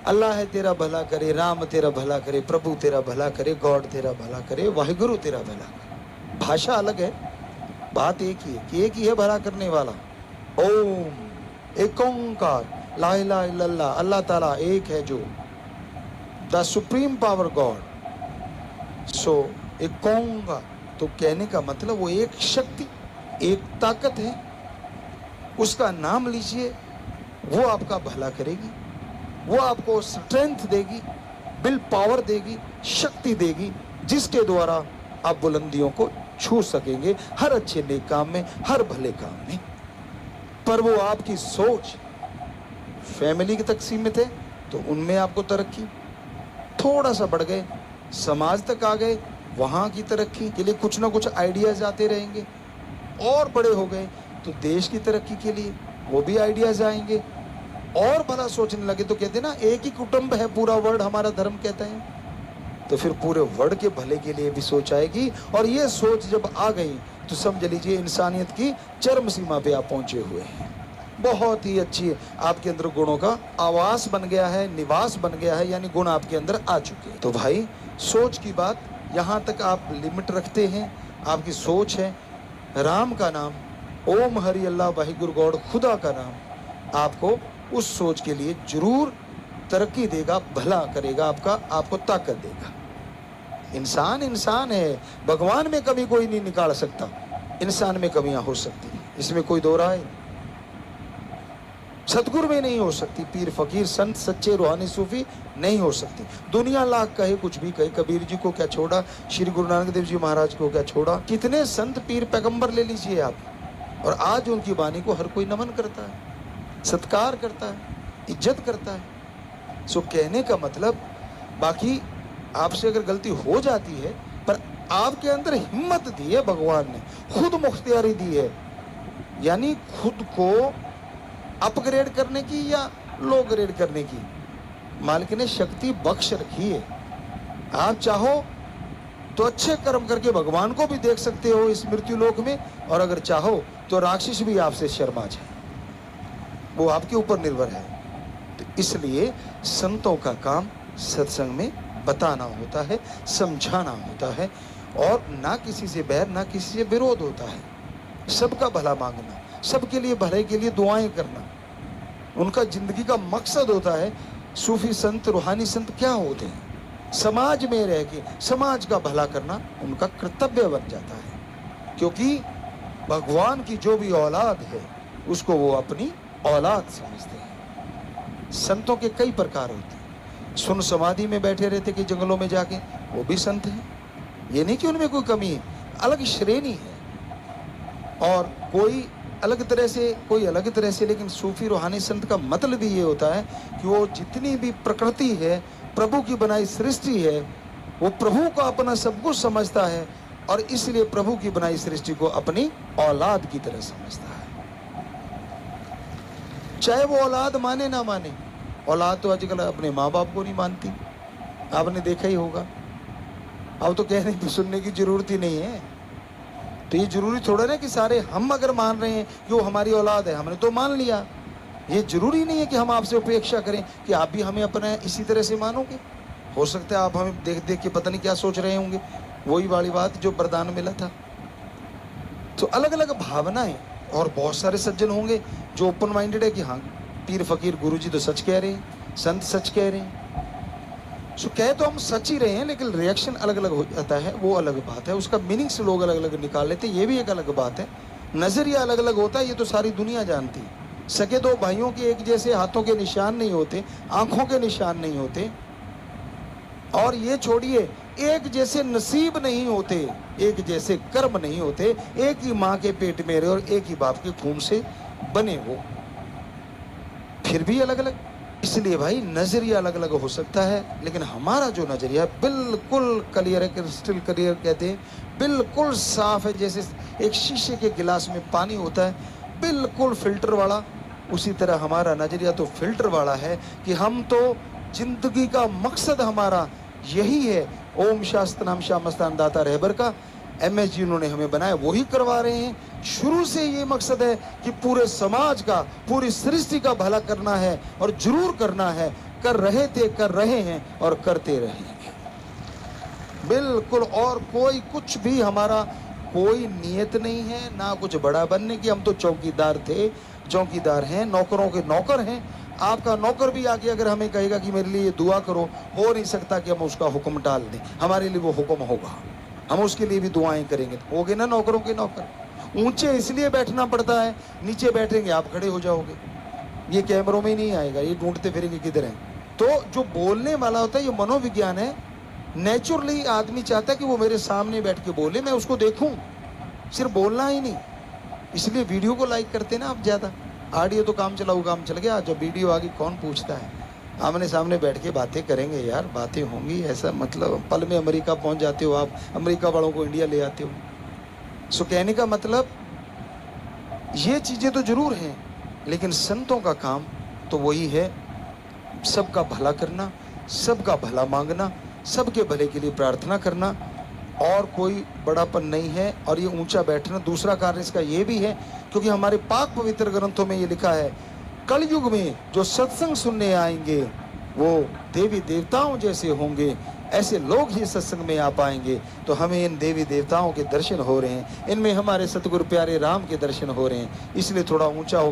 अल्लाह है तेरा भला करे, राम तेरा भला करे, प्रभु तेरा भला करे, गॉड तेरा भला करे, वाहिगुरु तेरा भला करे। भाषा अलग है, बात एक ही है कि एक ही है भला करने वाला। ओम एक ओंकार, ला इलाहा इल्लल्लाह, अल्लाह ताला एक है जो द सुप्रीम पावर गॉड। सो एक ओंकार, तो कहने का मतलब वो एक शक्ति, एक ताकत है, उसका नाम लीजिए, वो आपका भला करेगी, वो आपको स्ट्रेंथ देगी, विल पावर देगी, शक्ति देगी, जिसके द्वारा आप बुलंदियों को छू सकेंगे हर अच्छे नेक काम में, हर भले काम में। पर वो आपकी सोच फैमिली तक सीमित है तो उनमें आपको तरक्की, थोड़ा सा बढ़ गए समाज तक आ गए, वहां की तरक्की के लिए कुछ ना कुछ आइडियाज आते रहेंगे, और बड़े हो गए तो देश की तरक्की के लिए वो भी आइडियाज आएंगे, और भला सोचने लगे तो कहते ना एक ही कुटुंब है पूरा वर्ल्ड, हमारा धर्म कहता है, तो फिर पूरे वर्ल्ड के भले के लिए भी सोच आएगी। और ये सोच जब आ गई तो समझ लीजिए इंसानियत की चरम सीमा पे आप पहुंचे हुए हैं। बहुत ही अच्छी आपके अंदर गुणों का आवास बन गया है, निवास बन गया है, यानी गुण आपके अंदर आ चुके हैं। तो भाई सोच की बात यहाँ तक आप लिमिट रखते हैं, आपकी सोच है, राम का नाम, ओम हरि अल्लाह वाहिगुरु गॉड, खुदा का नाम आपको उस सोच के लिए जरूर तरक्की देगा, भला करेगा आपका, आपको ताकत देगा। इंसान इंसान है, भगवान में कमी कोई नहीं निकाल सकता, इंसान में कमियां हो सकती हैं, इसमें कोई दो राय नहीं। सतगुरु में नहीं हो सकती, पीर फकीर संत सच्चे रूहानी सूफी नहीं हो सकती। दुनिया लाख कहे कुछ भी कहे, कबीर जी को क्या छोड़ा, श्री गुरु नानक देव जी महाराज को क्या छोड़ा, कितने संत पीर पैगंबर ले लीजिए आप, और आज उनकी वाणी को हर कोई नमन करता है, सत्कार करता है, इज्जत करता है। सो कहने का मतलब, बाकी आपसे अगर गलती हो जाती है, पर आपके अंदर हिम्मत दी है भगवान ने, खुद मुख्तियारी दी है, यानी खुद को अपग्रेड करने की या लो ग्रेड करने की मालिक ने शक्ति बख्श रखी है। आप चाहो तो अच्छे कर्म करके भगवान को भी देख सकते हो इस मृत्यु लोक में, और अगर चाहो तो राक्षस भी आपसे शर्मा जाए, वो आपके ऊपर निर्भर है। तो इसलिए संतों का काम सत्संग में बताना होता है, समझाना होता है, और ना किसी से बैर ना किसी से विरोध होता है, सबका भला मांगना, सबके लिए भले के लिए दुआएं करना उनका जिंदगी का मकसद होता है। सूफी संत रूहानी संत क्या होते हैं, समाज में रह के समाज का भला करना उनका कर्तव्य बन जाता है, क्योंकि भगवान की जो भी औलाद है उसको वो अपनी औलाद समझते हैं। संतों के कई प्रकार होते हैं, सुन समाधि में बैठे रहते कि जंगलों में जाके, वो भी संत हैं, ये नहीं कि उनमें कोई कमी है, अलग श्रेणी है, और कोई अलग तरह से, कोई अलग तरह से। लेकिन सूफी रूहानी संत का मतलब भी ये होता है कि वो जितनी भी प्रकृति है, प्रभु की बनाई सृष्टि है, वो प्रभु को अपना सब कुछ समझता है, और इसलिए प्रभु की बनाई सृष्टि को अपनी औलाद की तरह समझता है, चाहे वो औलाद माने ना माने। औलाद तो आजकल अपने माँ बाप को नहीं मानती, आपने देखा ही होगा। अब तो कहने की सुनने की जरूरत ही नहीं है, तो ये जरूरी थोड़ा ना कि सारे हम अगर मान रहे हैं कि वो हमारी औलाद है, हमने तो मान लिया, ये जरूरी नहीं है कि हम आपसे अपेक्षा करें कि आप भी हमें अपना इसी तरह से मानोगे। हो सकता है आप हमें देख देख के पता नहीं क्या सोच रहे होंगे, वही वाली बात जो वरदान मिला था। तो अलग अलग भावनाएं, और बहुत सारे सज्जन होंगे जो ओपन माइंडेड है कि हाँ पीर फकीर गुरुजी तो सच कह रहे हैं, संत सच कह रहे हैं। सो कह तो हम सच ही रहे हैं, लेकिन रिएक्शन अलग अलग हो जाता है, वो अलग बात है, उसका मीनिंग्स लोग अलग अलग निकाल लेते हैं, ये भी एक अलग बात है। नजरिया अलग अलग होता है, ये तो सारी दुनिया जानती है। सगे दो भाइयों के एक जैसे हाथों के निशान नहीं होते, आंखों के निशान नहीं होते, और ये छोड़िए एक जैसे नसीब नहीं होते, एक जैसे कर्म नहीं होते, एक ही माँ के पेट में रहे और एक ही बाप के खून से बने हो, फिर भी अलग अलग। इसलिए भाई नजरिया अलग अलग हो सकता है, लेकिन हमारा जो नजरिया बिल्कुल क्लियर है, क्रिस्टल क्लियर कहते हैं, बिल्कुल साफ है। जैसे एक शीशे के गिलास में पानी होता है बिल्कुल फिल्टर वाला, उसी तरह हमारा नजरिया तो फिल्टर वाला है कि हम तो जिंदगी का मकसद हमारा यही है। ओम शास्त्र नाम श्याम मस्तान दाता रहबर का MS जी उन्होंने हमें बनाया, वही करवा रहे हैं। शुरू से ये मकसद है कि पूरे समाज का, पूरी सृष्टि का भला करना है, और जरूर करना है, कर रहे थे, कर रहे हैं और करते रहेंगे। बिल्कुल। और कोई कुछ भी हमारा कोई नियत नहीं है, ना कुछ बड़ा बनने की। हम तो चौकीदार थे, चौकीदार हैं, नौकरों के नौकर हैं। आपका नौकर भी आके अगर हमें कहेगा कि मेरे लिए दुआ करो, हो नहीं सकता कि हम उसका हुक्म टाल दें। हमारे लिए वो हुक्म होगा, हम उसके लिए भी दुआएं करेंगे। हो गए ना नौकरों के नौकर। ऊंचे इसलिए बैठना पड़ता है, नीचे बैठेंगे आप खड़े हो जाओगे। ये कैमरों में ही नहीं आएगा, ये ढूंढते फिरेंगे किधर है। तो जो बोलने वाला होता है ये मनोविज्ञान है। नेचुरली आदमी चाहता है कि वो मेरे सामने बैठ के बोले, मैं उसको देखूं, सिर्फ बोलना ही नहीं। इसलिए वीडियो को लाइक करते ना आप ज्यादा। ऑडियो तो काम चलाओ, काम चल गया। जब वीडियो आ गई कौन पूछता है। आमने सामने बैठ के बातें करेंगे यार, बातें होंगी। ऐसा मतलब पल में अमेरिका पहुंच जाते हो आप, अमेरिका वालों को इंडिया ले आते हो। सो कहने का मतलब ये चीजें तो जरूर हैं, लेकिन संतों का काम तो वही है, सबका भला करना, सबका भला मांगना, सबके भले के लिए प्रार्थना करना, और कोई बड़ापन नहीं है। और ये ऊंचा बैठना, दूसरा कारण इसका ये भी है क्योंकि हमारे पाक पवित्र ग्रंथों में ये लिखा है, कलयुग में जो सत्संग सुनने आएंगे वो देवी देवताओं जैसे होंगे। ऐसे लोग ही सत्संग में आ पाएंगे। तो हमें इन देवी देवताओं के दर्शन हो रहे हैं, इनमें हमारे सतगुरु प्यारे राम के दर्शन हो रहे हैं, इसलिए थोड़ा ऊंचा हो गया।